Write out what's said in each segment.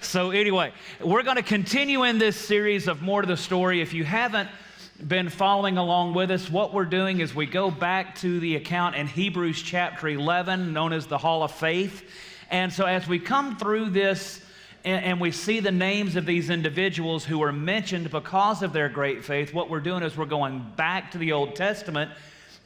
So anyway, we're going to continue in this series of More to the Story. If you haven't been following along with us, what we're doing is we go back to the account in Hebrews chapter 11, known as the Hall of Faith. And so as we come through this and we see the names of these individuals who are mentioned because of their great faith, what we're doing is we're going back to the Old Testament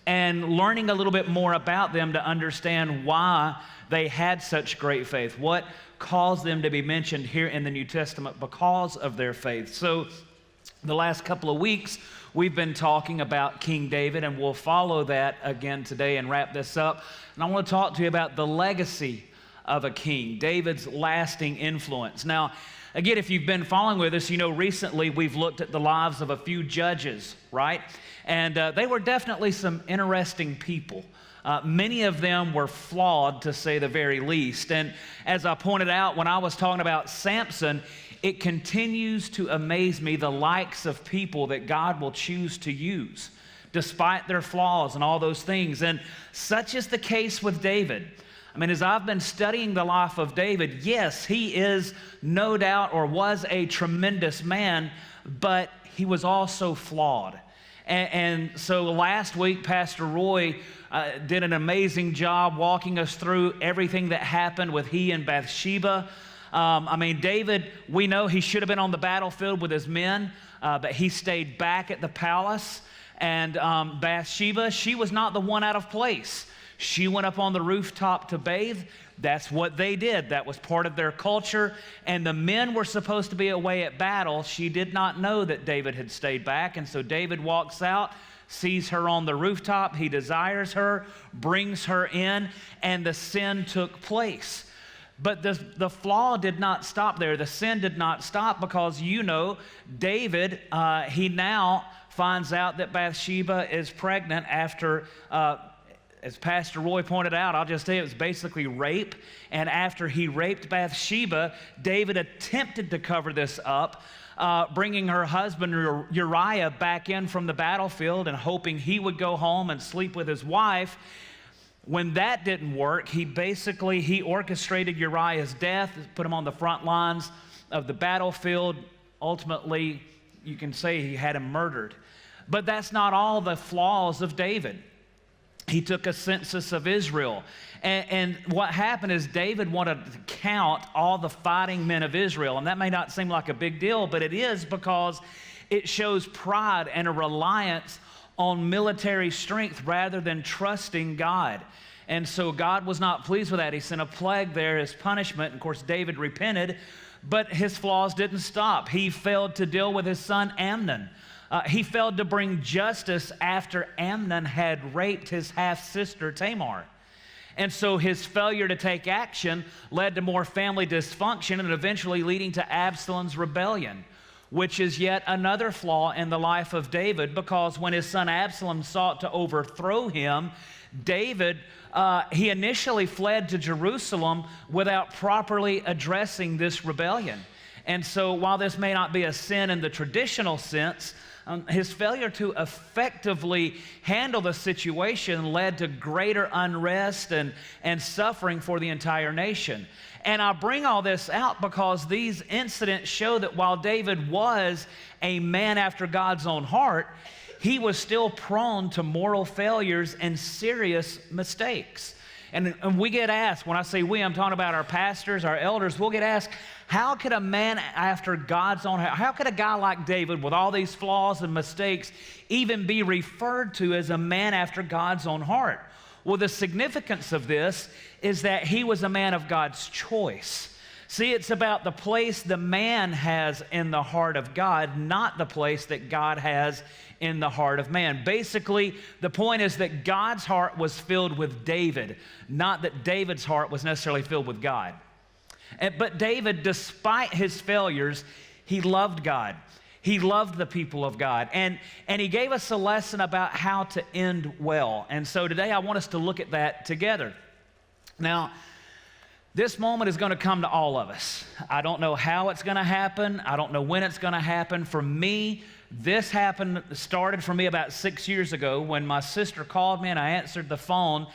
and learning a little bit more about them to understand why they had such great faith, what caused them to be mentioned here in the New Testament because of their faith. So the last couple of weeks, we've been talking about King David, and we'll follow that again today and wrap this up. And I want to talk to you about the legacy of a king, David's lasting influence. Now, again, if you've been following with us, you know recently we've looked at the lives of a few judges, right? And they were definitely some interesting people. Many of them were flawed, to say the very least. And as I pointed out when I was talking about Samson, it continues to amaze me the likes of people that God will choose to use, despite their flaws and all those things. And such is the case with David. I mean, as I've been studying the life of David, yes, he is no doubt or was a tremendous man, but he was also flawed. And so last week, Pastor Roy did an amazing job walking us through everything that happened with he and Bathsheba. I mean, David, we know he should have been on the battlefield with his men, but he stayed back at the palace. And Bathsheba, she was not the one out of place. She went up on the rooftop to bathe. That's what they did. That was part of their culture. And the men were supposed to be away at battle. She did not know that David had stayed back. And so David walks out, sees her on the rooftop. He desires her, brings her in, and the sin took place. But the flaw did not stop there. The sin did not stop because, you know, David, he now finds out that Bathsheba is pregnant after as Pastor Roy pointed out, I'll just say it was basically rape. And after he raped Bathsheba, David attempted to cover this up, bringing her husband Uriah back in from the battlefield and hoping he would go home and sleep with his wife. When that didn't work, he orchestrated Uriah's death, put him on the front lines of the battlefield. Ultimately, you can say he had him murdered. But that's not all the flaws of David. He took a census of Israel. And what happened is David wanted to count all the fighting men of Israel. And that may not seem like a big deal, but it is, because it shows pride and a reliance on military strength rather than trusting God. And so God was not pleased with that. He sent a plague there as punishment. And of course, David repented, but his flaws didn't stop. He failed to deal with his son Amnon. He failed to bring justice after Amnon had raped his half-sister Tamar. And so his failure to take action led to more family dysfunction and eventually leading to Absalom's rebellion, which is yet another flaw in the life of David, because when his son Absalom sought to overthrow him, David, he initially fled to Jerusalem without properly addressing this rebellion. And so while this may not be a sin in the traditional sense, his failure to effectively handle the situation led to greater unrest and suffering for the entire nation. And I bring all this out because these incidents show that while David was a man after God's own heart, he was still prone to moral failures and serious mistakes. And we get asked, when I say we, I'm talking about our pastors, our elders, we'll get asked, how could a man after God's own heart, how could a guy like David with all these flaws and mistakes even be referred to as a man after God's own heart? Well, the significance of this is that he was a man of God's choice. See, it's about the place the man has in the heart of God, not the place that God has in the heart of man. Basically, the point is that God's heart was filled with David, not that David's heart was necessarily filled with God. But David, despite his failures, he loved God. He loved the people of God. And he gave us a lesson about how to end well. And so today I want us to look at that together. Now, this moment is going to come to all of us. I don't know how it's going to happen. I don't know when it's going to happen. For me, this started for me about 6 years ago when my sister called me and I answered the phone,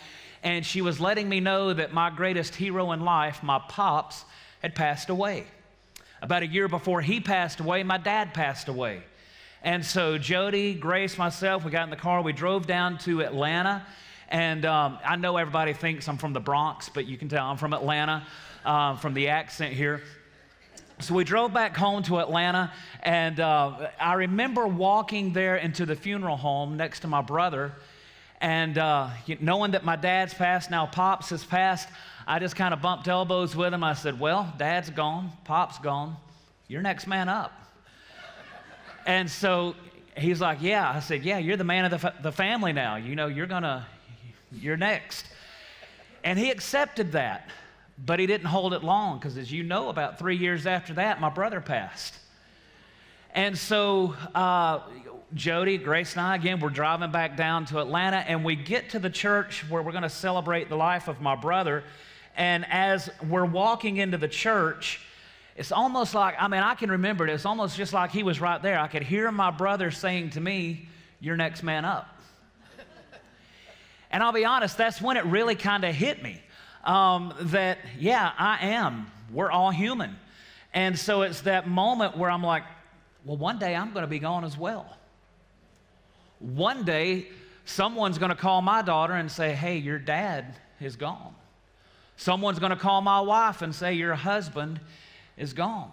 and she was letting me know that my greatest hero in life, my pops, had passed away. About a year before he passed away, my dad passed away. And so Jody, Grace, myself, we got in the car, we drove down to Atlanta. And I know everybody thinks I'm from the Bronx, but you can tell I'm from Atlanta, from the accent here. So we drove back home to Atlanta, and I remember walking there into the funeral home next to my brother, and knowing that my dad's passed, now Pops has passed, I just kind of bumped elbows with him. I said, well, Dad's gone, Pop's gone, you're next man up. And so he's like, yeah. I said, yeah, you're the man of the family now. You know, you're next. And he accepted that, but he didn't hold it long, because as you know, about 3 years after that, my brother passed. And so Jody, Grace, and I, again, we're driving back down to Atlanta, and we get to the church where we're going to celebrate the life of my brother. And as we're walking into the church, it's almost like, I can remember it. It's almost just like he was right there. I could hear my brother saying to me, you're next man up. And I'll be honest, that's when it really kind of hit me. That, yeah, I am. We're all human. And so it's that moment where I'm like, well, one day I'm going to be gone as well. One day, someone's going to call my daughter and say, hey, your dad is gone. Someone's going to call my wife and say, your husband is gone.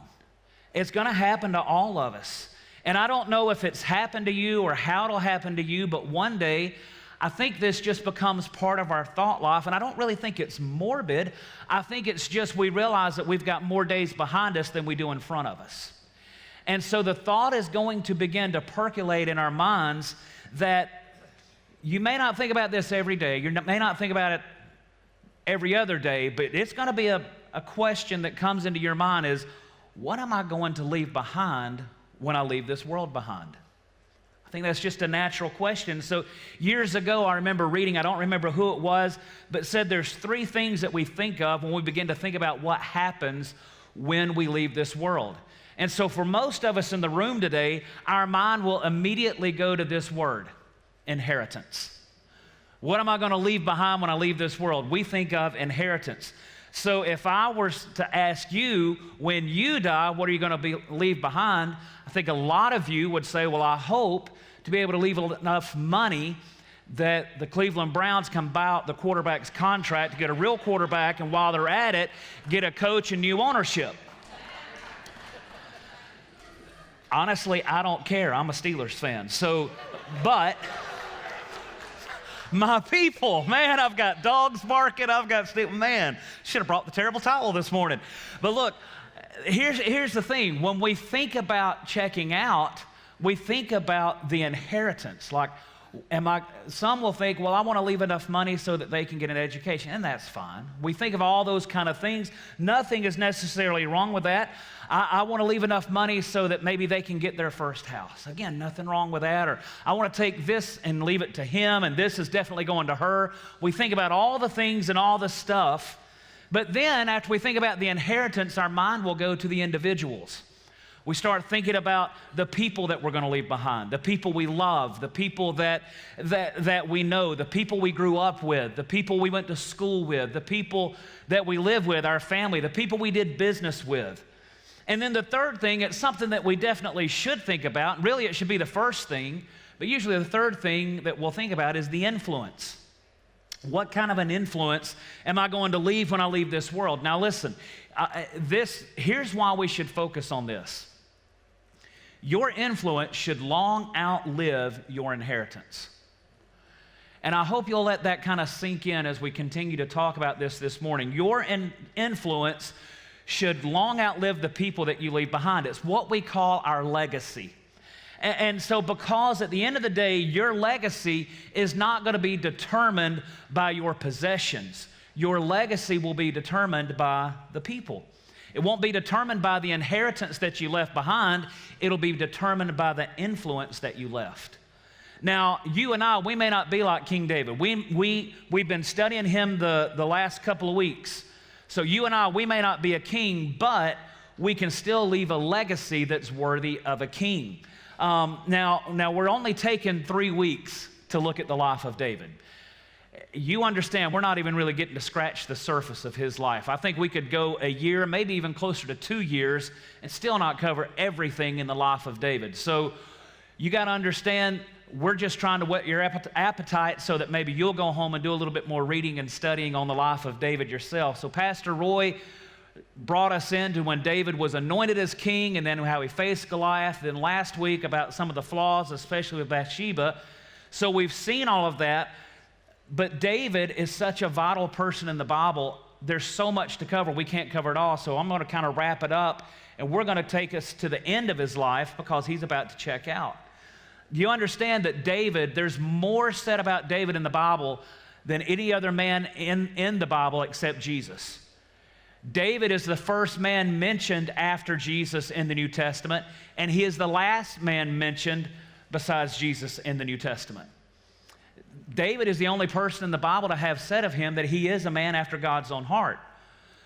It's going to happen to all of us. And I don't know if it's happened to you or how it'll happen to you, but one day, I think this just becomes part of our thought life, and I don't really think it's morbid. I think it's just we realize that we've got more days behind us than we do in front of us. And so the thought is going to begin to percolate in our minds that you may not think about this every day, you may not think about it every other day, but it's going to be a question that comes into your mind is, what am I going to leave behind when I leave this world behind? I think that's just a natural question. So years ago, I remember reading, I don't remember who it was, but said there's 3 things that we think of when we begin to think about what happens when we leave this world. And so for most of us in the room today, our mind will immediately go to this word, inheritance. What am I going to leave behind when I leave this world? We think of inheritance. So if I were to ask you, when you die, what are you going to leave behind? I think a lot of you would say, well, I hope to be able to leave enough money that the Cleveland Browns can buy out the quarterback's contract to get a real quarterback, and while they're at it, get a coach and new ownership. Honestly, I don't care. I'm a Steelers fan. So, but my people, man, I've got dogs barking, I've got, man, should have brought the terrible towel this morning. But look, here's the thing. When we think about checking out, we think about the inheritance. Like, some will think, well, I want to leave enough money so that they can get an education, and that's fine. We think of all those kind of things. Nothing is necessarily wrong with that. I want to leave enough money so that maybe they can get their first house. Again, nothing wrong with that. Or I want to take this and leave it to him, and this is definitely going to her. We think about all the things and all the stuff, but then after we think about the inheritance, our mind will go to the individuals. We start thinking about the people that we're going to leave behind, the people we love, the people that we know, the people we grew up with, the people we went to school with, the people that we live with, our family, the people we did business with. And then the third thing, it's something that we definitely should think about. Really, it should be the first thing, but usually the third thing that we'll think about is the influence. What kind of an influence am I going to leave when I leave this world? Now listen, here's why we should focus on this. Your influence should long outlive your inheritance. And I hope you'll let that kind of sink in as we continue to talk about this morning. Your influence should long outlive the people that you leave behind. It's what we call our legacy. And so because at the end of the day, your legacy is not going to be determined by your possessions. Your legacy will be determined by the people. It won't be determined by the inheritance that you left behind. It'll be determined by the influence that you left. Now, you and I, we may not be like King David. We've been studying him the last couple of weeks. So you and I, we may not be a king, but we can still leave a legacy that's worthy of a king. Now we're only taking 3 weeks to look at the life of David. you understand we're not even really getting to scratch the surface of his life. I think we could go a year, maybe even closer to 2 years, and still not cover everything in the life of David. So you got to understand, we're just trying to whet your appetite so that maybe you'll go home and do a little bit more reading and studying on the life of David yourself. So Pastor Roy brought us into when David was anointed as king, and then how he faced Goliath, then last week about some of the flaws, especially with Bathsheba. So we've seen all of that. But David is such a vital person in the Bible. There's so much to cover. We can't cover it all. So I'm going to kind of wrap it up, and we're going to take us to the end of his life because he's about to check out. You understand that David, there's more said about David in the Bible than any other man in the Bible except Jesus. David is the first man mentioned after Jesus in the New Testament, and he is the last man mentioned besides Jesus in the New Testament. David is the only person in the Bible to have said of him that he is a man after God's own heart.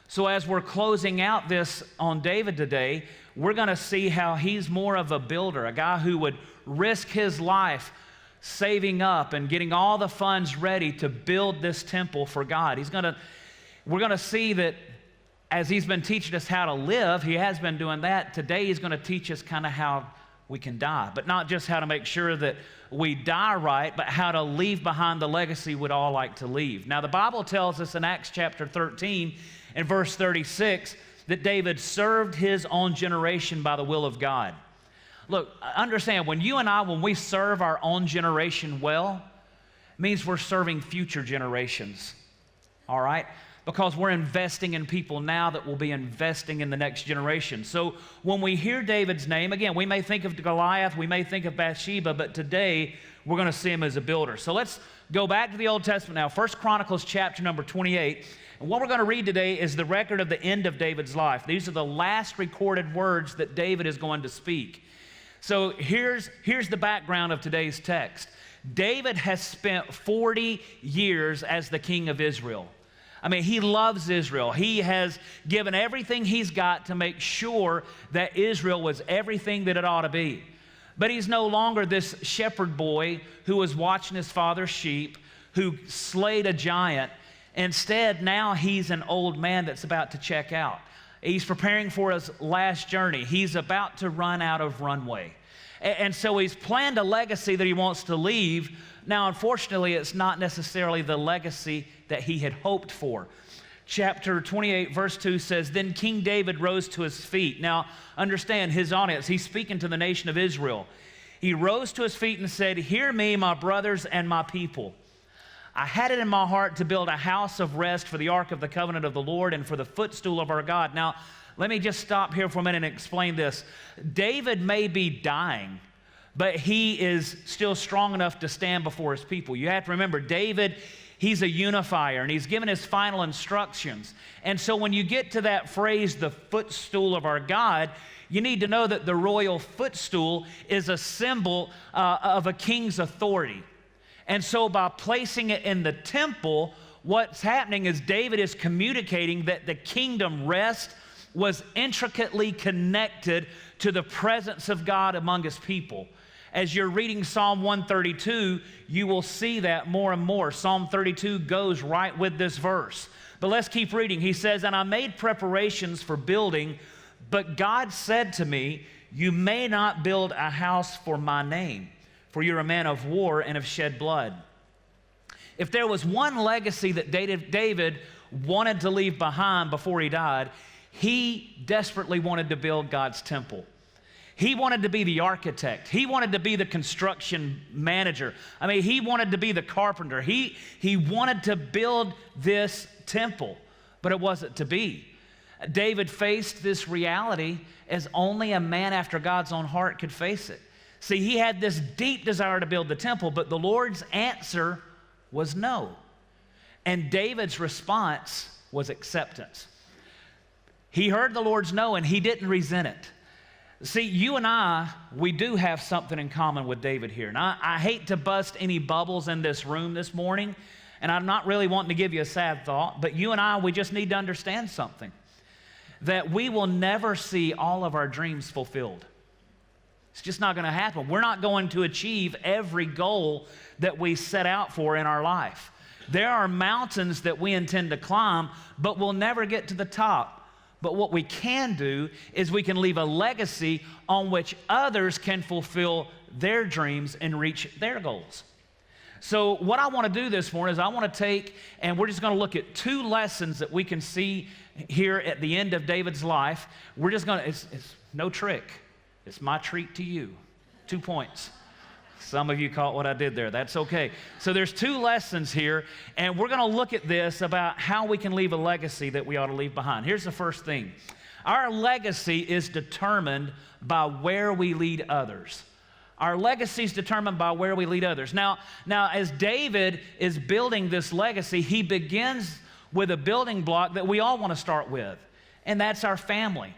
So as we're closing out this on David today, we're going to see how he's more of a builder, a guy who would risk his life saving up and getting all the funds ready to build this temple for God. We're going to see that as he's been teaching us how to live, he has been doing that. Today he's going to teach us kind of how we can die, but not just how to make sure that we die right, but how to leave behind the legacy we'd all like to leave. Now, the Bible tells us in Acts chapter 13 and verse 36 that David served his own generation by the will of God. Look, understand, when we serve our own generation well, it means we're serving future generations, all right? Because we're investing in people now that will be investing in the next generation. So when we hear David's name, again, we may think of Goliath, we may think of Bathsheba, but today we're going to see him as a builder. So let's go back to the Old Testament now. 1 Chronicles chapter number 28. And what we're going to read today is the record of the end of David's life. These are the last recorded words that David is going to speak. So here's the background of today's text. David has spent 40 years as the king of Israel. I mean, he loves Israel. He has given everything he's got to make sure that Israel was everything that it ought to be. But he's no longer this shepherd boy who was watching his father's sheep, who slayed a giant. Instead, now he's an old man that's about to check out. He's preparing for his last journey. He's about to run out of runway. And so he's planned a legacy that he wants to leave. Now, unfortunately, it's not necessarily the legacy that he had hoped for. Chapter 28, verse 2 says, "Then King David rose to his feet." Now, understand his audience. He's speaking to the nation of Israel. He rose to his feet and said, "Hear me, my brothers and my people. I had it in my heart to build a house of rest for the ark of the covenant of the Lord and for the footstool of our God." Now, let me just stop here for a minute and explain this. David may be dying, but he is still strong enough to stand before his people. You have to remember, David, he's a unifier, and he's given his final instructions. And so when you get to that phrase, the footstool of our God, you need to know that the royal footstool is a symbol of a king's authority. And so by placing it in the temple, what's happening is David is communicating that the kingdom rest was intricately connected to the presence of God among his people. As you're reading Psalm 132, you will see that more and more. Psalm 32 goes right with this verse. But let's keep reading. He says, "And I made preparations for building, but God said to me, 'You may not build a house for my name, for you're a man of war and have shed blood.'" If there was one legacy that David wanted to leave behind before he died, he desperately wanted to build God's temple. He wanted to be the architect. He wanted to be the construction manager. I mean, he wanted to be the carpenter. He wanted to build this temple, but it wasn't to be. David faced this reality as only a man after God's own heart could face it. See, he had this deep desire to build the temple, but the Lord's answer was no. And David's response was acceptance. He heard the Lord's no, and he didn't resent it. See, you and I, we do have something in common with David here. And I hate to bust any bubbles in this room this morning, and I'm not really wanting to give you a sad thought, but you and I, we just need to understand something. That we will never see all of our dreams fulfilled. It's just not going to happen. We're not going to achieve every goal that we set out for in our life. there are mountains that we intend to climb, but we'll never get to the top. But what we can do is we can leave a legacy on which others can fulfill their dreams and reach their goals. So what I want to do this morning is I want to take, and we're just going to look at 2 lessons that we can see here at the end of David's life. We're just going to, it's no trick. It's my treat to you. 2 points. Some of you caught what I did there. That's okay. So there's 2 lessons here, and we're going to look at this about how we can leave a legacy that we ought to leave behind. Here's the first thing. Our legacy is determined by where we lead others. Our legacy is determined by where we lead others. Now, as David is building this legacy, he begins with a building block that we all want to start with, and that's our family.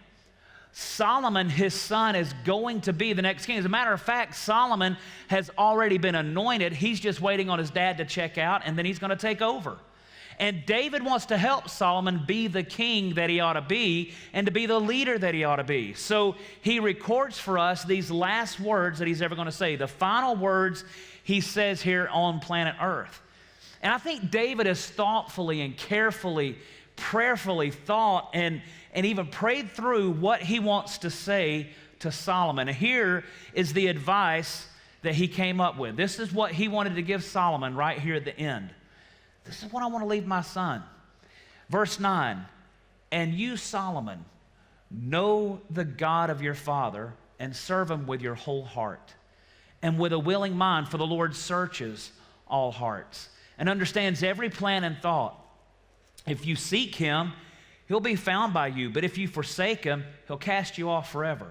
Solomon, his son, is going to be the next king. As a matter of fact, Solomon has already been anointed. He's just waiting on his dad to check out, and then he's going to take over. And David wants to help Solomon be the king that he ought to be and to be the leader that he ought to be. So he records for us these last words that he's ever going to say, the final words he says here on planet Earth. And I think David has thoughtfully and carefully, prayerfully thought and even prayed through what he wants to say to Solomon. And here is the advice that he came up with. This is what he wanted to give Solomon right here at the end. This is what I want to leave my son. Verse 9, and you, Solomon, know the God of your father and serve him with your whole heart and with a willing mind, for the Lord searches all hearts and understands every plan and thought. If you seek him, he'll be found by you, but if you forsake him, he'll cast you off forever.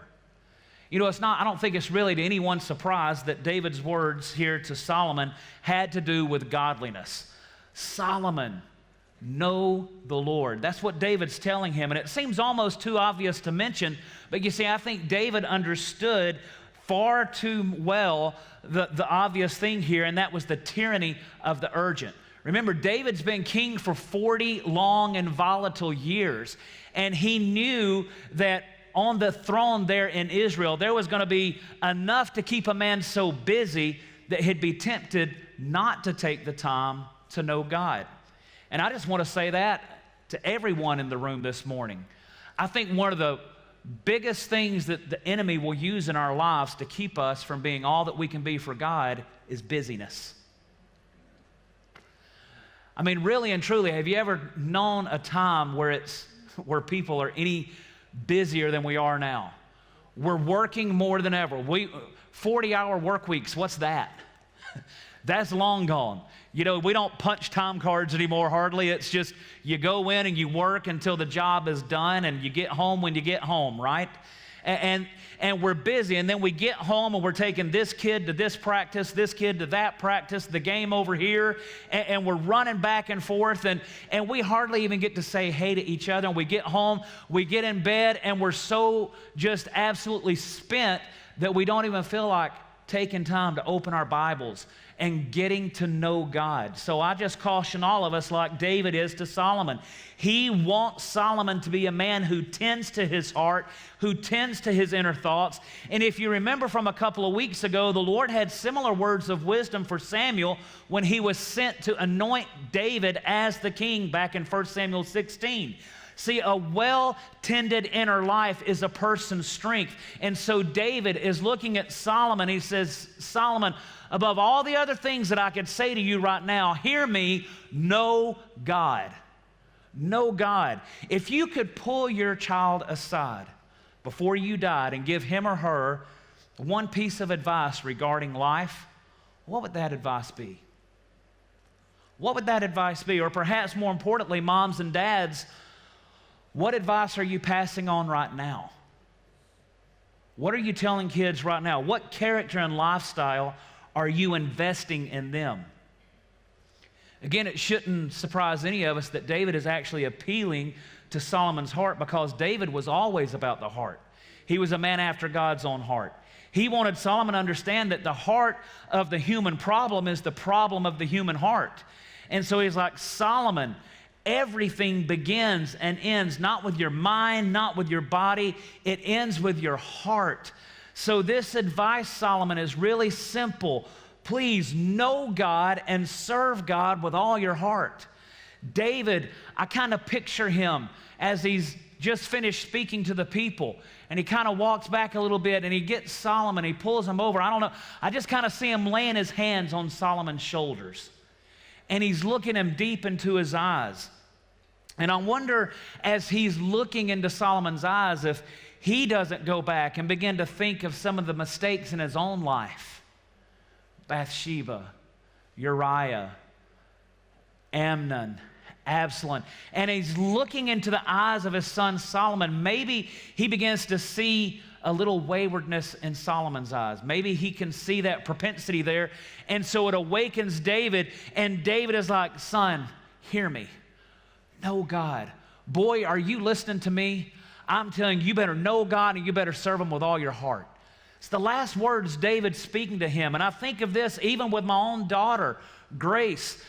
You know, I don't think it's really to anyone's surprise that David's words here to Solomon had to do with godliness. Solomon, know the Lord. That's what David's telling him. And it seems almost too obvious to mention, but you see, I think David understood far too well the obvious thing here, and that was the tyranny of the urgent. Remember, David's been king for 40 long and volatile years, and he knew that on the throne there in Israel, there was going to be enough to keep a man so busy that he'd be tempted not to take the time to know God. And I just want to say that to everyone in the room this morning. I think one of the biggest things that the enemy will use in our lives to keep us from being all that we can be for God is busyness. I mean, really and truly, have you ever known a time where people are any busier than we are now? We're working more than ever. 40-hour work weeks, what's that? That's long gone. You know, we don't punch time cards anymore, hardly. It's just you go in and you work until the job is done and you get home when you get home, right? And we're busy, and then we get home and we're taking this kid to this practice, this kid to that practice, the game over here, and we're running back and forth, and we hardly even get to say hey to each other. And we get home, we get in bed, and we're so just absolutely spent that we don't even feel like taking time to open our Bibles and getting to know God. So I just caution all of us, like David is to Solomon. He wants Solomon to be a man who tends to his heart, who tends to his inner thoughts. And if you remember from a couple of weeks ago, the Lord had similar words of wisdom for Samuel when he was sent to anoint David as the king back in 1 Samuel 16. See, a well-tended inner life is a person's strength. And so David is looking at Solomon. He says, Solomon, above all the other things that I could say to you right now, hear me, know God. Know God. If you could pull your child aside before you died and give him or her one piece of advice regarding life, what would that advice be? What would that advice be? Or perhaps more importantly, moms and dads, what advice are you passing on right now? What are you telling kids right now? What character and lifestyle are you investing in them? Again, it shouldn't surprise any of us that David is actually appealing to Solomon's heart, because David was always about the heart. He was a man after God's own heart. He wanted Solomon to understand that the heart of the human problem is the problem of the human heart. And so he's like, Solomon, everything begins and ends not with your mind, not with your body. It ends with your heart. So this advice, Solomon, is really simple. Please know God and serve God with all your heart. David, I kind of picture him as he's just finished speaking to the people, and he kind of walks back a little bit, and he gets Solomon, he pulls him over. I don't know, I just kind of see him laying his hands on Solomon's shoulders, and he's looking him deep into his eyes. And I wonder, as he's looking into Solomon's eyes, if he doesn't go back and begin to think of some of the mistakes in his own life. Bathsheba, Uriah, Amnon, Absalom. And he's looking into the eyes of his son Solomon. Maybe he begins to see a little waywardness in Solomon's eyes. Maybe he can see that propensity there. And so it awakens David, and David is like, son, hear me. Know God. Boy, are you listening to me? I'm telling you, you better know God and you better serve him with all your heart. It's the last words David's speaking to him. And I think of this even with my own daughter, Grace.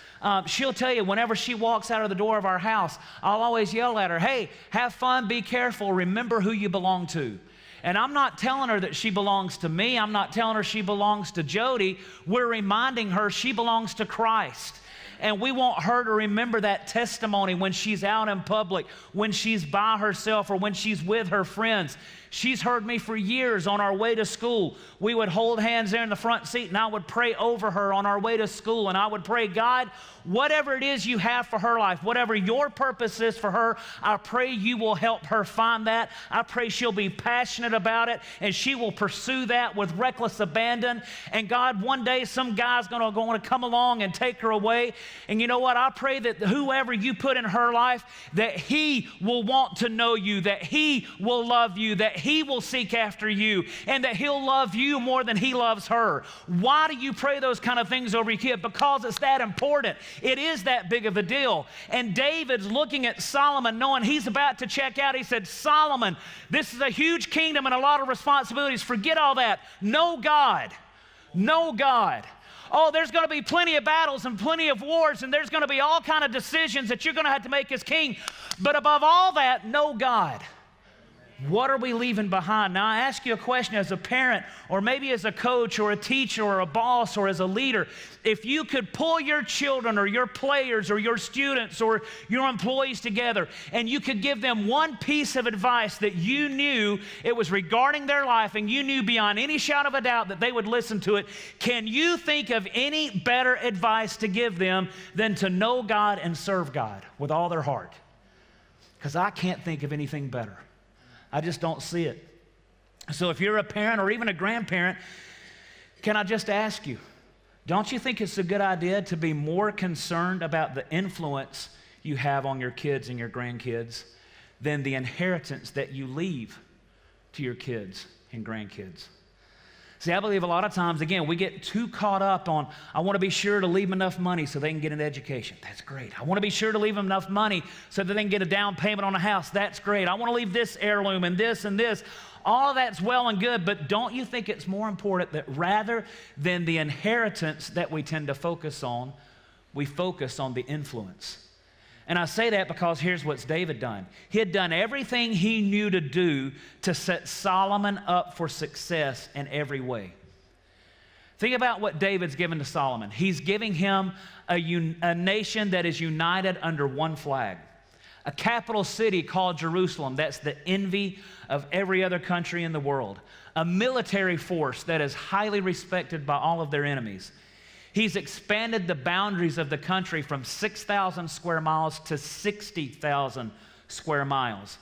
She'll tell you whenever she walks out of the door of our house, I'll always yell at her, hey, have fun, be careful, remember who you belong to. And I'm not telling her that she belongs to me. I'm not telling her she belongs to Jody. We're reminding her she belongs to Christ. And we want her to remember that testimony when she's out in public, when she's by herself, or when she's with her friends. She's heard me for years on our way to school. We would hold hands there in the front seat, and I would pray over her on our way to school. And I would pray, God, whatever it is you have for her life, whatever your purpose is for her, I pray you will help her find that. I pray she'll be passionate about it, and she will pursue that with reckless abandon. And God, one day some guy's going to come along and take her away. And you know what? I pray that whoever you put in her life, that he will want to know you, that he will love you, that he will seek after you, and that he'll love you more than he loves her. Why do you pray those kind of things over your kid? Because it's that important. It is that big of a deal. And David's looking at Solomon knowing he's about to check out. He said, Solomon, this is a huge kingdom and a lot of responsibilities. Forget all that. Know God. Know God. Oh, there's going to be plenty of battles and plenty of wars, and there's going to be all kind of decisions that you're going to have to make as king. But above all that, know God. What are we leaving behind? Now, I ask you a question as a parent, or maybe as a coach, or a teacher, or a boss, or as a leader. If you could pull your children, or your players, or your students, or your employees together, and you could give them one piece of advice that you knew it was regarding their life, and you knew beyond any shadow of a doubt that they would listen to it, can you think of any better advice to give them than to know God and serve God with all their heart? Because I can't think of anything better. I just don't see it. So if you're a parent or even a grandparent, can I just ask you, don't you think it's a good idea to be more concerned about the influence you have on your kids and your grandkids than the inheritance that you leave to your kids and grandkids? See, I believe a lot of times, again, we get too caught up on, I want to be sure to leave them enough money so they can get an education. That's great. I want to be sure to leave them enough money so that they can get a down payment on a house. That's great. I want to leave this heirloom and this and this. All of that's well and good, but don't you think it's more important that rather than the inheritance that we tend to focus on, we focus on the influence? And I say that because here's what's David done. He had done everything he knew to do to set Solomon up for success in every way. Think about what David's given to Solomon. He's giving him a nation that is united under one flag. A capital city called Jerusalem that's the envy of every other country in the world. A military force that is highly respected by all of their enemies. He's expanded the boundaries of the country from 6,000 square miles to 60,000 square miles.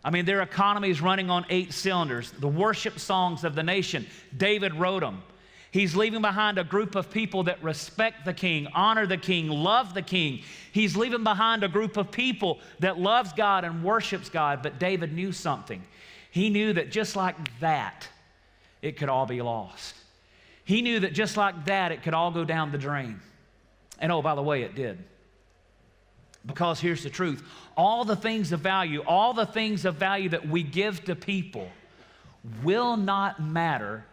I mean, their economy is running on 8 cylinders. The worship songs of the nation, David wrote them. He's leaving behind a group of people that respect the king, honor the king, love the king. He's leaving behind a group of people that loves God and worships God. But David knew something. He knew that just like that, it could all be lost. He knew that just like that, it could all go down the drain. And oh, by the way, it did. Because here's the truth. All the things of value that we give to people will not matter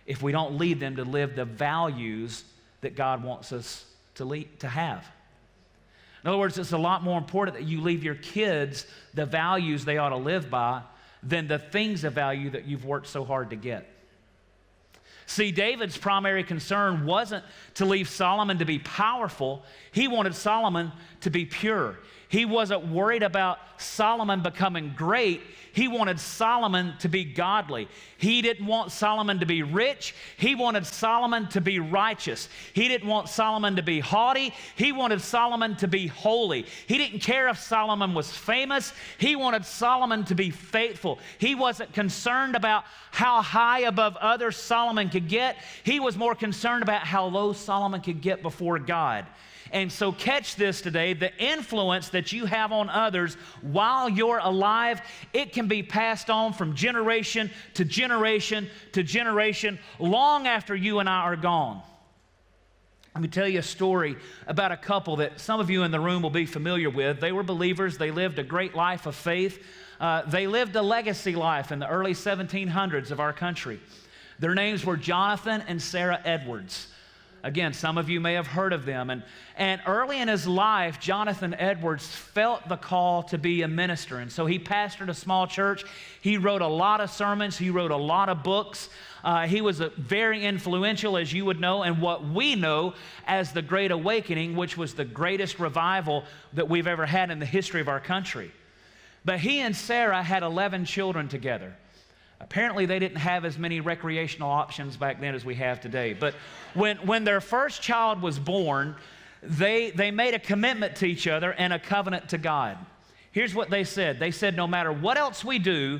if we don't lead them to live the values that God wants us to have. In other words, it's a lot more important that you leave your kids the values they ought to live by than the things of value that you've worked so hard to get. See, David's primary concern wasn't to leave Solomon to be powerful. He wanted Solomon to be pure. He wasn't worried about Solomon becoming great. He wanted Solomon to be godly. He didn't want Solomon to be rich. He wanted Solomon to be righteous. He didn't want Solomon to be haughty. He wanted Solomon to be holy. He didn't care if Solomon was famous. He wanted Solomon to be faithful. He wasn't concerned about how high above others Solomon could get. He was more concerned about how low Solomon could get before God. And so catch this today, the influence that you have on others while you're alive, it can be passed on from generation to generation to generation long after you and I are gone. Let me tell you a story about a couple that some of you in the room will be familiar with. They were believers. They lived a great life of faith. They lived a legacy life in the early 1700s of our country. Their names were Jonathan and Sarah Edwards. Again, some of you may have heard of them. And early in his life, Jonathan Edwards felt the call to be a minister. And so he pastored a small church. He wrote a lot of sermons. He wrote a lot of books. He was very influential, as you would know, in what we know as the Great Awakening, which was the greatest revival that we've ever had in the history of our country. But he and Sarah had 11 children together. Apparently, they didn't have as many recreational options back then as we have today. But when their first child was born, they made a commitment to each other and a covenant to God. Here's what they said. They said, no matter what else we do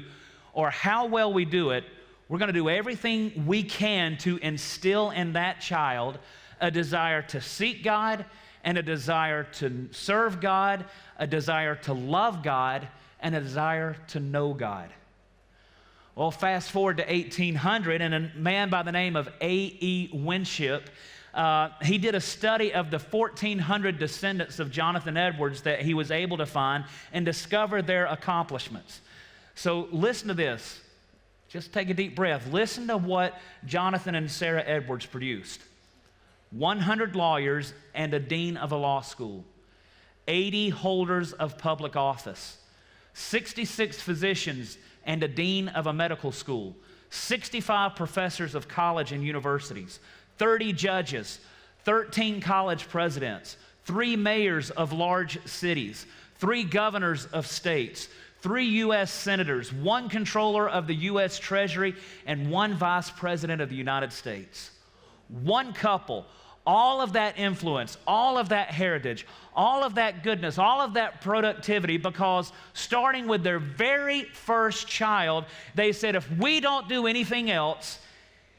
or how well we do it, we're going to do everything we can to instill in that child a desire to seek God and a desire to serve God, a desire to love God, and a desire to know God. Well, fast forward to 1800, and a man by the name of A.E. Winship, he did a study of the 1,400 descendants of Jonathan Edwards that he was able to find and discover their accomplishments. So listen to this. Just take a deep breath. Listen to what Jonathan and Sarah Edwards produced. 100 lawyers and a dean of a law school, 80 holders of public office, 66 physicians and a dean of a medical school, 65 professors of college and universities, 30 judges, 13 college presidents, 3 mayors of large cities, 3 governors of states, 3 U.S. senators, 1 controller of the U.S. Treasury, and 1 vice president of the United States. 1 couple. All of that influence, all of that heritage, all of that goodness, all of that productivity, because starting with their very first child, they said, if we don't do anything else,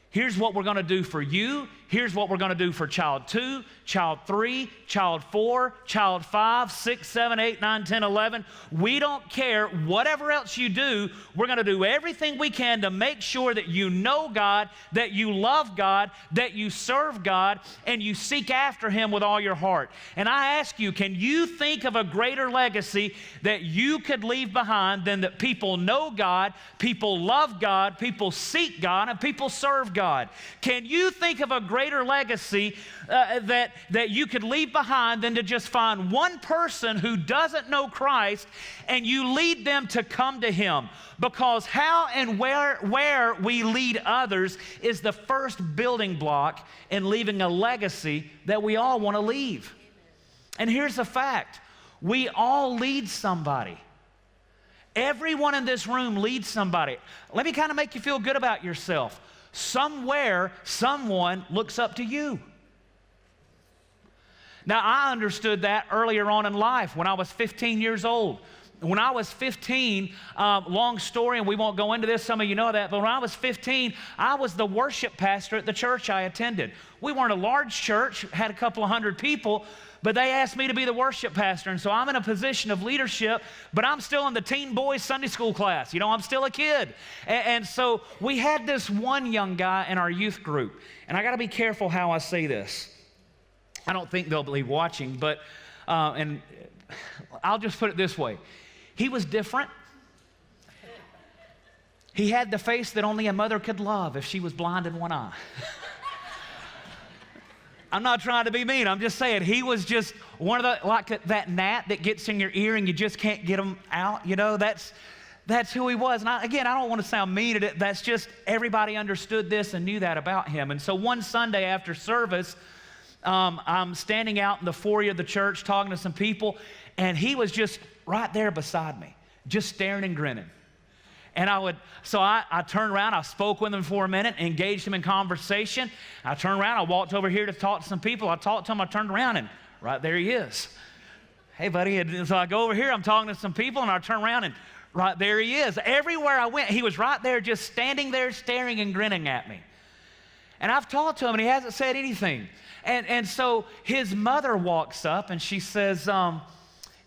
here's what we're going to do for you. Here's what we're going to do for child 2, child 3, child 4, child 5, 6, 7, 8, 9, 10, 11. We don't care. Whatever else you do, we're going to do everything we can to make sure that you know God, that you love God, that you serve God, and you seek after Him with all your heart. And I ask you, can you think of a greater legacy that you could leave behind than that people know God, people love God, people seek God, and people serve God? Can you think of a greater legacy that you could leave behind than to just find one person who doesn't know Christ and you lead them to come to Him? Because how and where we lead others is the first building block in leaving a legacy that we all want to leave. And here's the fact. We all lead somebody. Everyone in this room leads somebody. Let me kind of make you feel good about yourself. Somewhere, someone looks up to you. Now, I understood that earlier on in life when I was 15 years old. When I was 15, long story, and we won't go into this, some of you know that, but when I was 15, I was the worship pastor at the church I attended. We weren't a large church, had a couple of hundred people, but they asked me to be the worship pastor, and so I'm in a position of leadership, but I'm still in the teen boys Sunday school class. You know, I'm still a kid. And so we had this one young guy in our youth group, and I got to be careful how I say this. I don't think they'll be watching, but, and I'll just put it this way. He was different. He had the face that only a mother could love if she was blind in one eye. I'm not trying to be mean. I'm just saying he was just one of the, like that gnat that gets in your ear and you just can't get him out. You know, that's that's who he was. And I don't want to sound mean. That's just everybody understood this and knew that about him. And so one Sunday after service, I'm standing out in the foyer of the church talking to some people, and he was just right there beside me, just staring and grinning. And I turned around, I spoke with him for a minute, engaged him in conversation. I turned around, I walked over here to talk to some people. I talked to him, I turned around, and right there he is. Hey, buddy. And so I go over here, I'm talking to some people, and I turn around, and right there he is. Everywhere I went, he was right there, just standing there, staring and grinning at me. And I've talked to him, and he hasn't said anything. And so his mother walks up, and she says,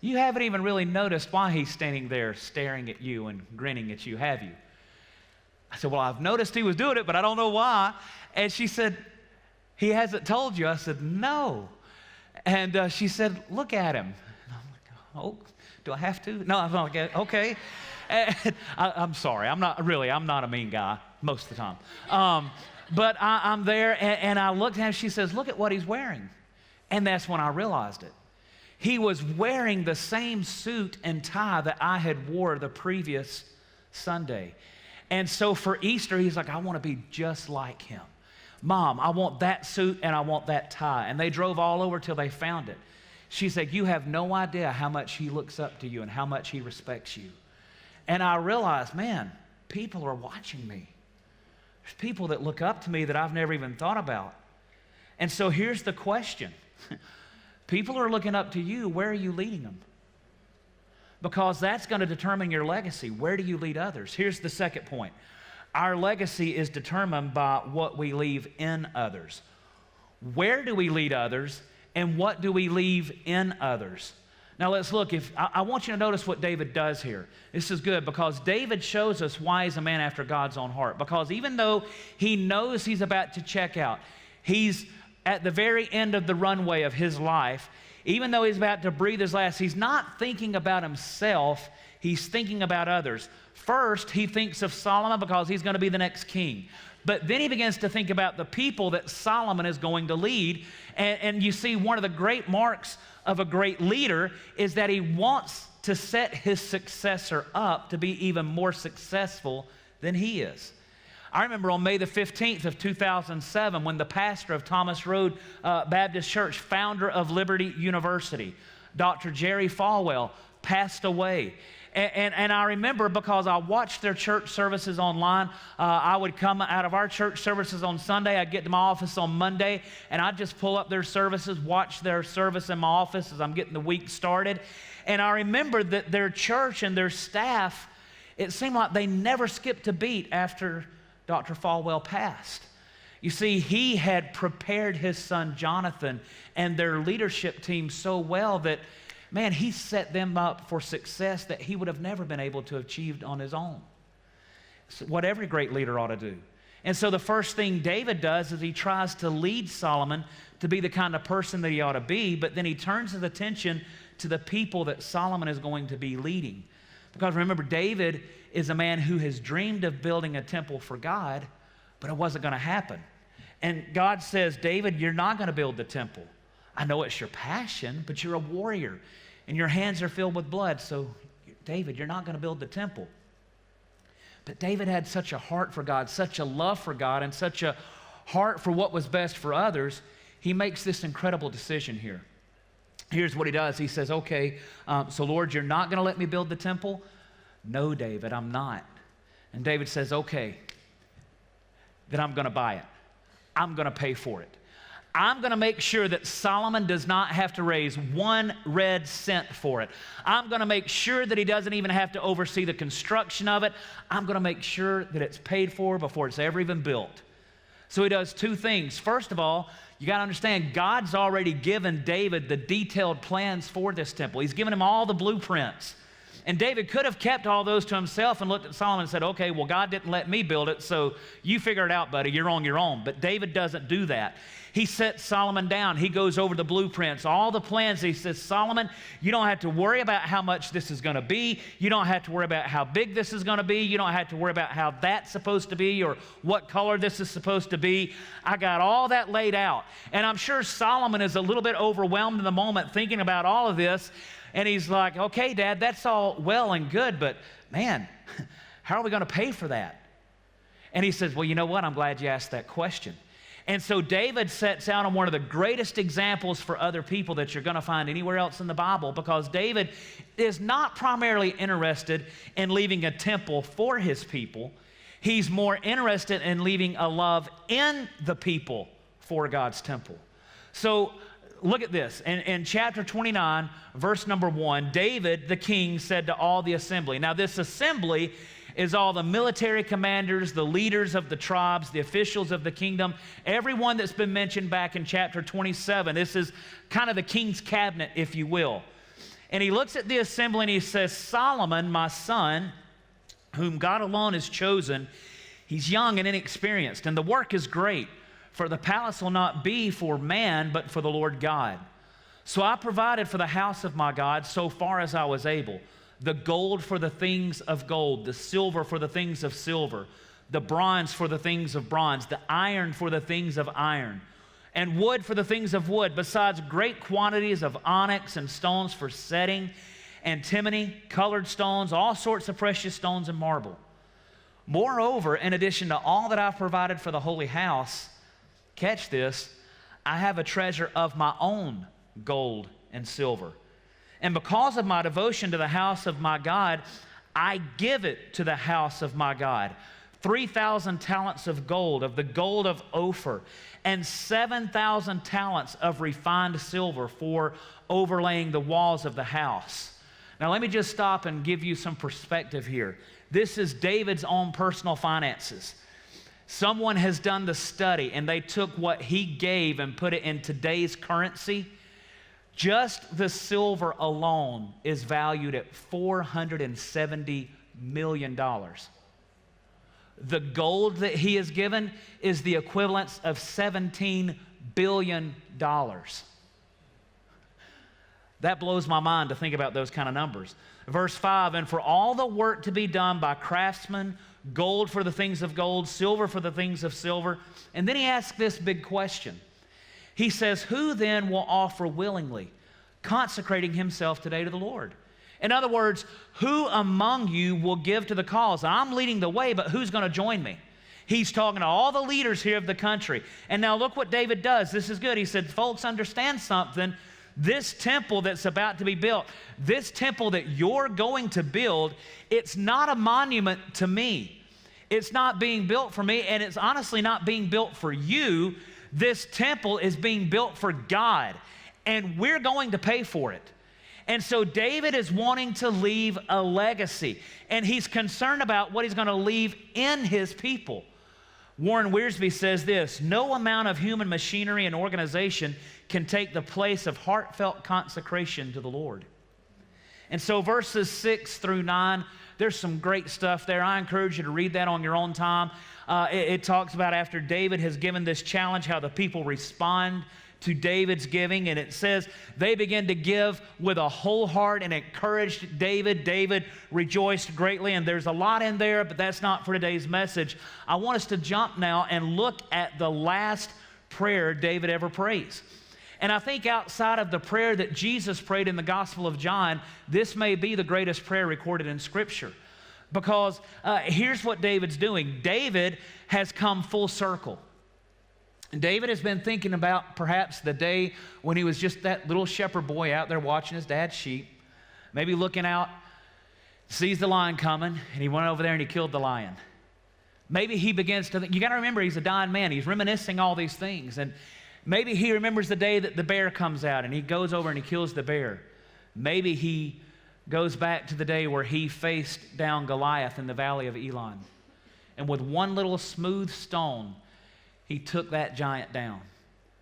you haven't even really noticed why he's standing there staring at you and grinning at you, have you? I said, well, I've noticed he was doing it, but I don't know why. And she said, he hasn't told you. I said, no. And she said, look at him. And I'm like, oh, do I have to? No, I'm like, okay. And I'm sorry. I'm not a mean guy most of the time. But I'm there, and I looked at him. She says, look at what he's wearing. And that's when I realized it. He was wearing the same suit and tie that I had wore the previous Sunday. And so for Easter, he's like, I want to be just like him. Mom, I want that suit and I want that tie. And they drove all over till they found it. She said, you have no idea how much he looks up to you and how much he respects you. And I realized, man, people are watching me. There's people that look up to me that I've never even thought about. And so here's the question. People are looking up to you. Where are you leading them? Because that's going to determine your legacy. Where do you lead others? Here's the second point. Our legacy is determined by what we leave in others. Where do we lead others, and what do we leave in others? Now let's look. I want you to notice what David does here. This is good because David shows us why he's a man after God's own heart. Because even though he knows he's about to check out, he's at the very end of the runway of his life, even though he's about to breathe his last, he's not thinking about himself, he's thinking about others. First, he thinks of Solomon because he's going to be the next king. But then he begins to think about the people that Solomon is going to lead. And you see, one of the great marks of a great leader is that he wants to set his successor up to be even more successful than he is. I remember on May the 15th of 2007 when the pastor of Thomas Road Baptist Church, founder of Liberty University, Dr. Jerry Falwell, passed away. And I remember because I watched their church services online. I would come out of our church services on Sunday. I'd get to my office on Monday, and I'd just pull up their services, watch their service in my office as I'm getting the week started. And I remember that their church and their staff, it seemed like they never skipped a beat after Dr. Falwell passed. You see, he had prepared his son Jonathan and their leadership team so well that, man, he set them up for success that he would have never been able to achieve on his own. It's what every great leader ought to do. And so the first thing David does is he tries to lead Solomon to be the kind of person that he ought to be, but then he turns his attention to the people that Solomon is going to be leading. Because remember, David is a man who has dreamed of building a temple for God, but it wasn't going to happen. And God says, David, you're not going to build the temple. I know it's your passion, but you're a warrior, and your hands are filled with blood. So, David, you're not going to build the temple. But David had such a heart for God, such a love for God, and such a heart for what was best for others, he makes this incredible decision here. Here's what he does. He says, okay, so Lord, you're not going to let me build the temple? No, David, I'm not. And David says, okay, then I'm going to buy it. I'm going to pay for it. I'm going to make sure that Solomon does not have to raise one red cent for it. I'm going to make sure that he doesn't even have to oversee the construction of it. I'm going to make sure that it's paid for before it's ever even built. So he does two things. First of all, you got to understand, God's already given David the detailed plans for this temple. He's given him all the blueprints. And David could have kept all those to himself and looked at Solomon and said, okay, well, God didn't let me build it, so you figure it out, buddy. You're on your own. But David doesn't do that. He sets Solomon down. He goes over the blueprints, all the plans. He says, Solomon, you don't have to worry about how much this is going to be. You don't have to worry about how big this is going to be. You don't have to worry about how that's supposed to be or what color this is supposed to be. I got all that laid out. And I'm sure Solomon is a little bit overwhelmed in the moment thinking about all of this. And he's like, okay, Dad, that's all well and good, but man, how are we going to pay for that? And he says, well, you know what? I'm glad you asked that question. And so David sets out on one of the greatest examples for other people that you're going to find anywhere else in the Bible, because David is not primarily interested in leaving a temple for his people. He's more interested in leaving a love in the people for God's temple. So look at this. In chapter 29, verse number 1, David, the king, said to all the assembly. Now this assembly is all the military commanders, the leaders of the tribes, the officials of the kingdom, everyone that's been mentioned back in chapter 27. This is kind of the king's cabinet, if you will. And he looks at the assembly and he says, Solomon, my son, whom God alone has chosen, he's young and inexperienced, and the work is great, for the palace will not be for man, but for the Lord God. So I provided for the house of my God so far as I was able, the gold for the things of gold, the silver for the things of silver, the bronze for the things of bronze, the iron for the things of iron, and wood for the things of wood, besides great quantities of onyx and stones for setting, antimony, colored stones, all sorts of precious stones and marble. Moreover, in addition to all that I've provided for the holy house, catch this, I have a treasure of my own gold and silver. And because of my devotion to the house of my God, I give it to the house of my God. 3,000 talents of gold, of the gold of Ophir, and 7,000 talents of refined silver for overlaying the walls of the house. Now let me just stop and give you some perspective here. This is David's own personal finances. Someone has done the study and they took what he gave and put it in today's currency. Just the silver alone is valued at $470 million. The gold that he has given is the equivalent of $17 billion. That blows my mind to think about those kind of numbers. Verse 5, and for all the work to be done by craftsmen, gold for the things of gold, silver for the things of silver. And then he asks this big question. He says, who then will offer willingly, consecrating himself today to the Lord? In other words, who among you will give to the cause? I'm leading the way, but who's going to join me? He's talking to all the leaders here of the country. And now look what David does. This is good. He said, folks, understand something. This temple that's about to be built, this temple that you're going to build, it's not a monument to me. It's not being built for me, and it's honestly not being built for you. This temple is being built for God, and we're going to pay for it. And so David is wanting to leave a legacy, and he's concerned about what he's going to leave in his people. Warren Wiersbe says this, no amount of human machinery and organization can take the place of heartfelt consecration to the Lord. And so verses 6 through 9, there's some great stuff there. I encourage you to read that on your own time. It talks about after David has given this challenge, how the people respond to David's giving. And it says they began to give with a whole heart and encouraged David. David rejoiced greatly. And there's a lot in there, but that's not for today's message. I want us to jump now and look at the last prayer David ever prays. And I think outside of the prayer that Jesus prayed in the Gospel of John, this may be the greatest prayer recorded in Scripture. Because here's what David's doing. David has come full circle. David has been thinking about perhaps the day when he was just that little shepherd boy out there watching his dad's sheep, maybe looking out, sees the lion coming, and he went over there and he killed the lion. Maybe he begins to think, you got to remember he's a dying man. He's reminiscing all these things. And maybe he remembers the day that the bear comes out and he goes over and he kills the bear. Maybe he goes back to the day where he faced down Goliath in the valley of Elon. And with one little smooth stone, he took that giant down.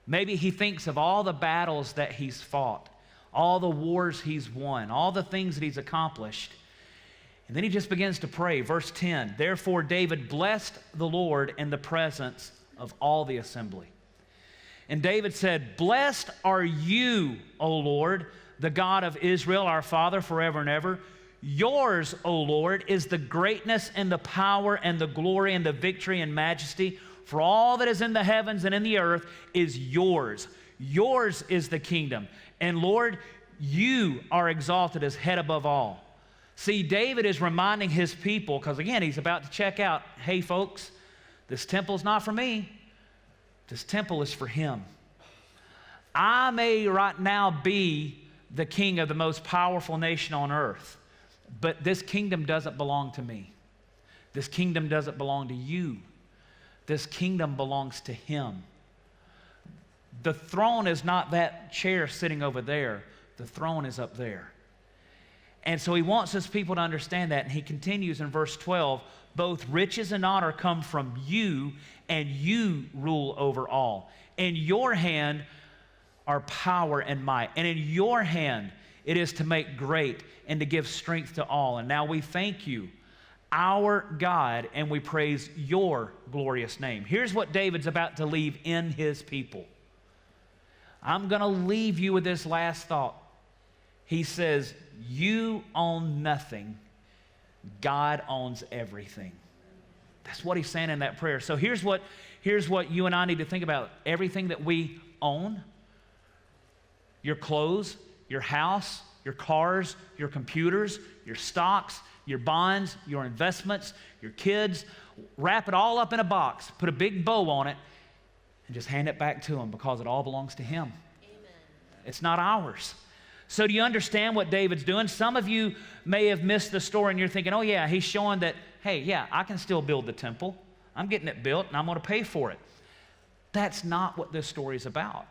Maybe he thinks of all the battles that he's fought, all the wars he's won, all the things that he's accomplished. And then he just begins to pray. Verse 10, therefore David blessed the Lord in the presence of all the assembly. And David said, blessed are you, O Lord, the God of Israel, our Father, forever and ever. Yours, O Lord, is the greatness and the power and the glory and the victory and majesty. For all that is in the heavens and in the earth is yours. Yours is the kingdom. And Lord, you are exalted as head above all. See, David is reminding his people, because again, he's about to check out, hey folks, this temple's not for me. This temple is for him. I may right now be the king of the most powerful nation on earth, but this kingdom doesn't belong to me. This kingdom doesn't belong to you. This kingdom belongs to him. The throne is not that chair sitting over there. The throne is up there. And so he wants his people to understand that. And he continues in verse 12, both riches and honor come from you, and you rule over all. In your hand are power and might. And in your hand it is to make great and to give strength to all. And now we thank you, our God, and we praise your glorious name. Here's what David's about to leave in his people. I'm going to leave you with this last thought. He says, you own nothing. God owns everything. That's what he's saying in that prayer. So here's what you and I need to think about. Everything that we own, your clothes, your house, your cars, your computers, your stocks, your bonds, your investments, your kids, wrap it all up in a box, put a big bow on it, and just hand it back to him, because it all belongs to him. Amen. It's not ours. So do you understand what David's doing? Some of you may have missed the story and you're thinking, oh yeah, he's showing that, hey, yeah, I can still build the temple. I'm getting it built and I'm going to pay for it. That's not what this story is about.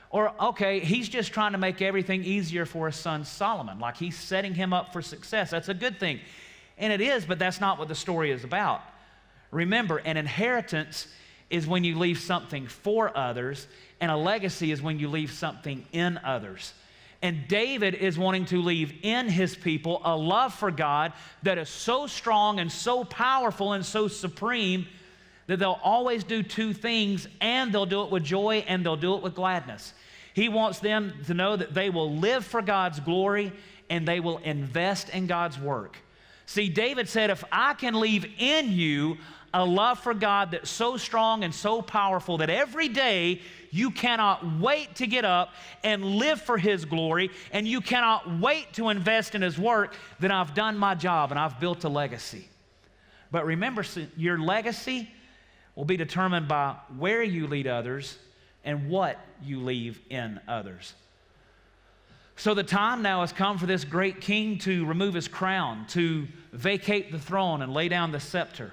Or, okay, he's just trying to make everything easier for his son Solomon, like he's setting him up for success. That's a good thing. And it is, but that's not what the story is about. Remember, an inheritance is when you leave something for others, and a legacy is when you leave something in others. And David is wanting to leave in his people a love for God that is so strong and so powerful and so supreme that they'll always do two things, and they'll do it with joy and they'll do it with gladness. He wants them to know that they will live for God's glory and they will invest in God's work. See, David said, if I can leave in you a love for God that's so strong and so powerful that every day you cannot wait to get up and live for his glory, and you cannot wait to invest in his work, then I've done my job and I've built a legacy. But remember, your legacy will be determined by where you lead others and what you leave in others. So the time now has come for this great king to remove his crown, to vacate the throne and lay down the scepter.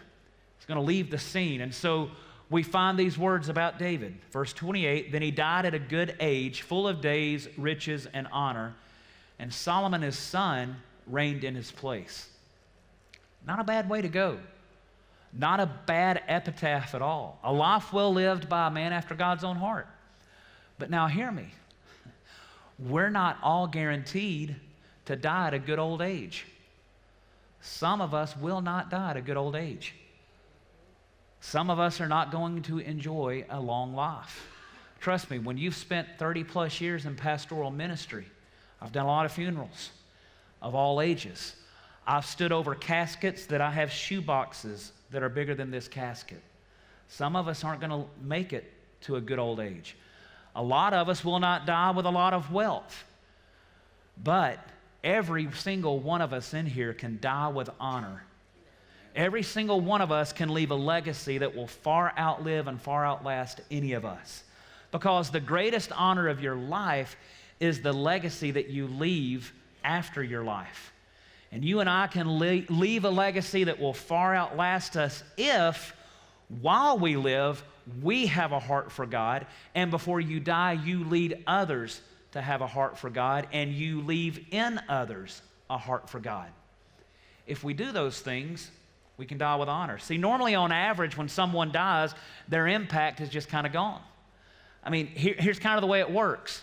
He's going to leave the scene. And so we find these words about David. Verse 28, then he died at a good age, full of days, riches, and honor, and Solomon his son reigned in his place. Not a bad way to go. Not a bad epitaph at all. A life well lived by a man after God's own heart. But now hear me. We're not all guaranteed to die at a good old age. Some of us will not die at a good old age. Some of us are not going to enjoy a long life. Trust me, when you've spent 30 plus years in pastoral ministry, I've done a lot of funerals of all ages. I've stood over caskets that I have shoe boxes that are bigger than this casket. Some of us aren't going to make it to a good old age. A lot of us will not die with a lot of wealth. But every single one of us in here can die with honor. Every single one of us can leave a legacy that will far outlive and far outlast any of us. Because the greatest honor of your life is the legacy that you leave after your life. And you and I can leave a legacy that will far outlast us if, while we live, we have a heart for God, and before you die, you lead others to have a heart for God, and you leave in others a heart for God. If we do those things, we can die with honor. See, normally on average, when someone dies, their impact is just kind of gone. I mean, here's kind of the way it works.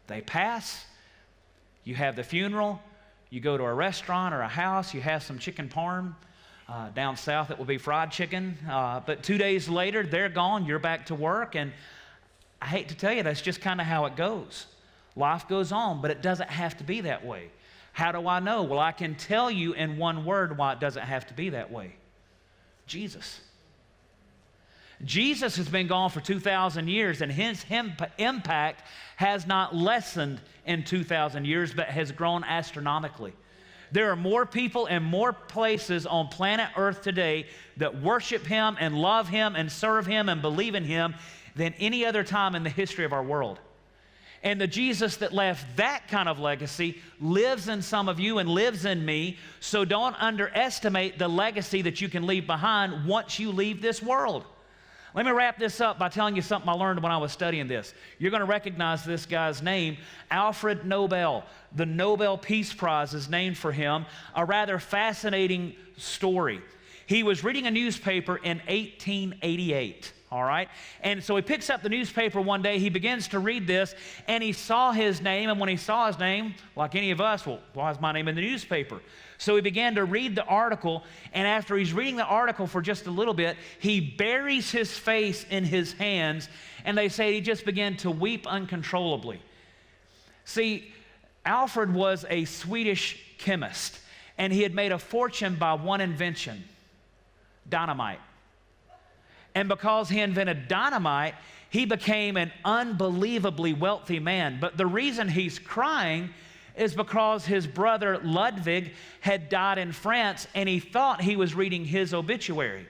They pass, you have the funeral, you go to a restaurant or a house, you have some chicken parm. Down south, it will be fried chicken. But 2 days later, they're gone. You're back to work. And I hate to tell you, that's just kind of how it goes. Life goes on, but it doesn't have to be that way. How do I know? Well, I can tell you in one word why it doesn't have to be that way. Jesus. Jesus has been gone for 2,000 years, and his impact has not lessened in 2,000 years, but has grown astronomically. There are more people and more places on planet Earth today that worship Him and love Him and serve Him and believe in Him than any other time in the history of our world. And the Jesus that left that kind of legacy lives in some of you and lives in me, so don't underestimate the legacy that you can leave behind once you leave this world. Let me wrap this up by telling you something I learned when I was studying this. You're going to recognize this guy's name, Alfred Nobel. The Nobel Peace Prize is named for him, a rather fascinating story. He was reading a newspaper in 1888. All right? And so he picks up the newspaper one day, he begins to read this, and he saw his name, and when he saw his name, like any of us, well, why is my name in the newspaper? So he began to read the article, and after he's reading the article for just a little bit, he buries his face in his hands, and they say he just began to weep uncontrollably. See, Alfred was a Swedish chemist, and he had made a fortune by one invention, dynamite. And because he invented dynamite, he became an unbelievably wealthy man. But the reason he's crying is because his brother Ludwig had died in France, and he thought he was reading his obituary.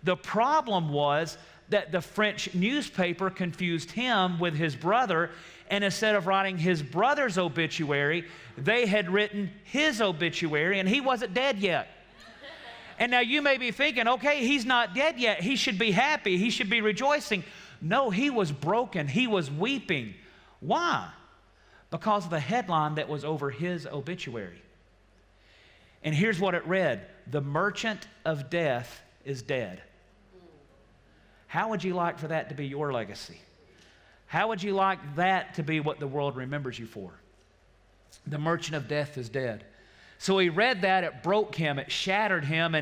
The problem was that the French newspaper confused him with his brother, and instead of writing his brother's obituary, they had written his obituary, and he wasn't dead yet. And now you may be thinking, okay, he's not dead yet. He should be happy. He should be rejoicing. No, he was broken. He was weeping. Why? Because of the headline that was over his obituary. And here's what it read: "The merchant of death is dead." How would you like for that to be your legacy? How would you like that to be what the world remembers you for? The merchant of death is dead. So he read that, it broke him, it shattered him,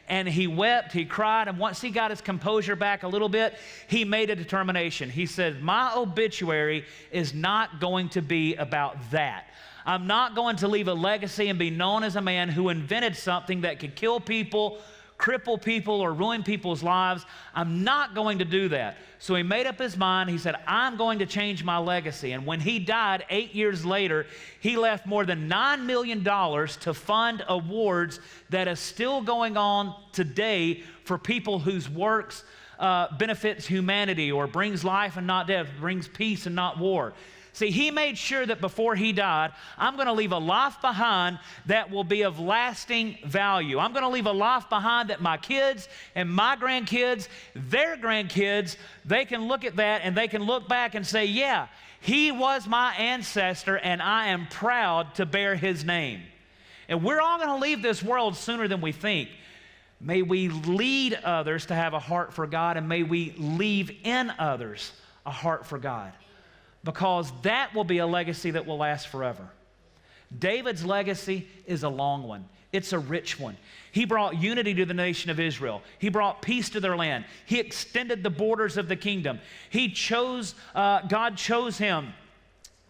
and he wept, he cried, and once he got his composure back a little bit, he made a determination. He said, my obituary is not going to be about that. I'm not going to leave a legacy and be known as a man who invented something that could kill people, cripple people, or ruin people's lives. I'm not going to do that. So he made up his mind. He said, I'm going to change my legacy. And when he died 8 years later, he left more than $9 million to fund awards that is still going on today for people whose works benefits humanity or brings life and not death, brings peace and not war. See, he made sure that before he died, I'm going to leave a life behind that will be of lasting value. I'm going to leave a life behind that my kids and my grandkids, their grandkids, they can look at that and they can look back and say, yeah, he was my ancestor and I am proud to bear his name. And we're all going to leave this world sooner than we think. May we lead others to have a heart for God, and may we leave in others a heart for God, because that will be a legacy that will last forever. David's legacy is a long one. It's a rich one. He brought unity to the nation of Israel. He brought peace to their land. He extended the borders of the kingdom. God chose him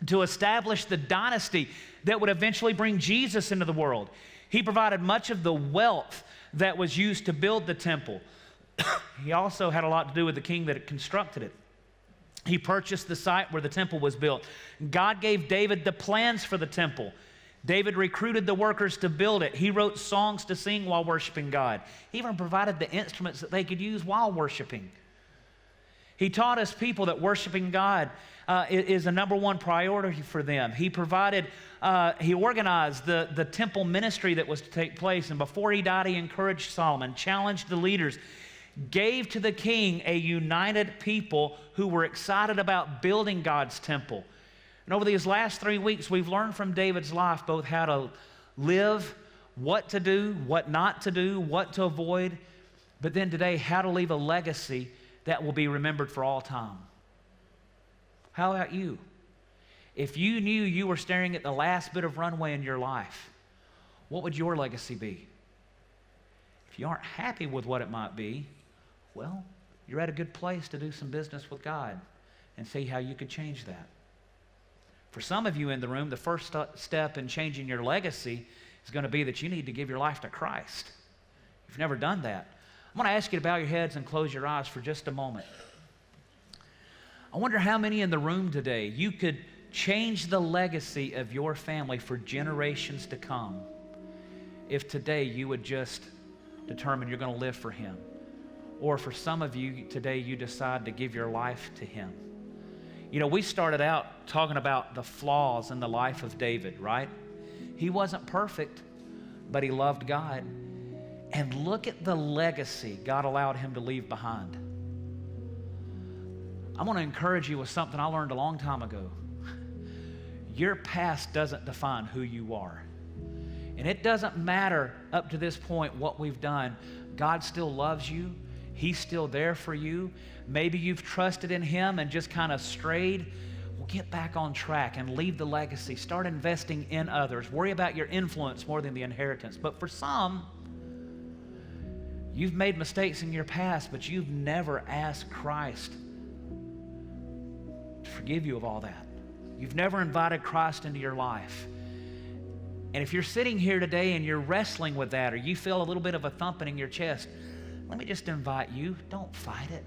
to establish the dynasty that would eventually bring Jesus into the world. He provided much of the wealth that was used to build the temple. He also had a lot to do with the king that had constructed it. He purchased the site where the temple was built. God gave David the plans for the temple. David recruited the workers to build it. He wrote songs to sing while worshiping God. He even provided the instruments that they could use while worshiping. He taught his people that worshiping God is a number one priority for them. He organized the temple ministry that was to take place. And before he died, he encouraged Solomon, challenged the leaders, gave to the king a united people who were excited about building God's temple. And over these last 3 weeks, we've learned from David's life both how to live, what to do, what not to do, what to avoid, but then today, how to leave a legacy that will be remembered for all time. How about you? If you knew you were staring at the last bit of runway in your life, what would your legacy be? If you aren't happy with what it might be, well, you're at a good place to do some business with God and see how you could change that. For some of you in the room, the first step in changing your legacy is going to be that you need to give your life to Christ. If you've never done that, I'm going to ask you to bow your heads and close your eyes for just a moment. I wonder how many in the room today you could change the legacy of your family for generations to come. if today you would just determine you're going to live for Him. Or for some of you, today you decide to give your life to Him. You know, we started out talking about the flaws in the life of David, right? He wasn't perfect, but he loved God. And look at the legacy God allowed him to leave behind. I want to encourage you with something I learned a long time ago. Your past doesn't define who you are. And it doesn't matter up to this point what we've done. God still loves you. He's still there for you. Maybe you've trusted in Him and just kind of strayed. Well, get back on track and leave the legacy. Start investing in others. Worry about your influence more than the inheritance. But for some, you've made mistakes in your past, but you've never asked Christ to forgive you of all that. You've never invited Christ into your life. And if you're sitting here today and you're wrestling with that, or you feel a little bit of a thumping in your chest, let me just invite you, don't fight it.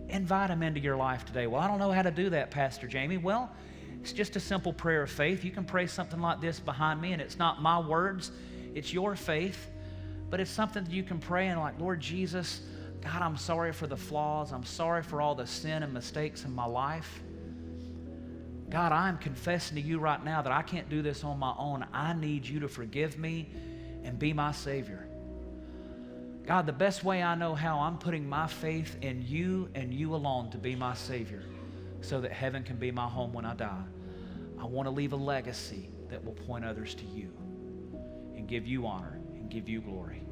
Invite Him into your life today. Well, I don't know how to do that, Pastor Jamey. Well, it's just a simple prayer of faith. You can pray something like this behind me, and it's not my words, it's your faith, but it's something that you can pray and like, Lord Jesus, God, I'm sorry for the flaws. I'm sorry for all the sin and mistakes in my life. God, I'm confessing to you right now that I can't do this on my own. I need you to forgive me and be my Savior. God, the best way I know how, I'm putting my faith in you and you alone to be my Savior so that heaven can be my home when I die. I want to leave a legacy that will point others to you and give you honor and give you glory.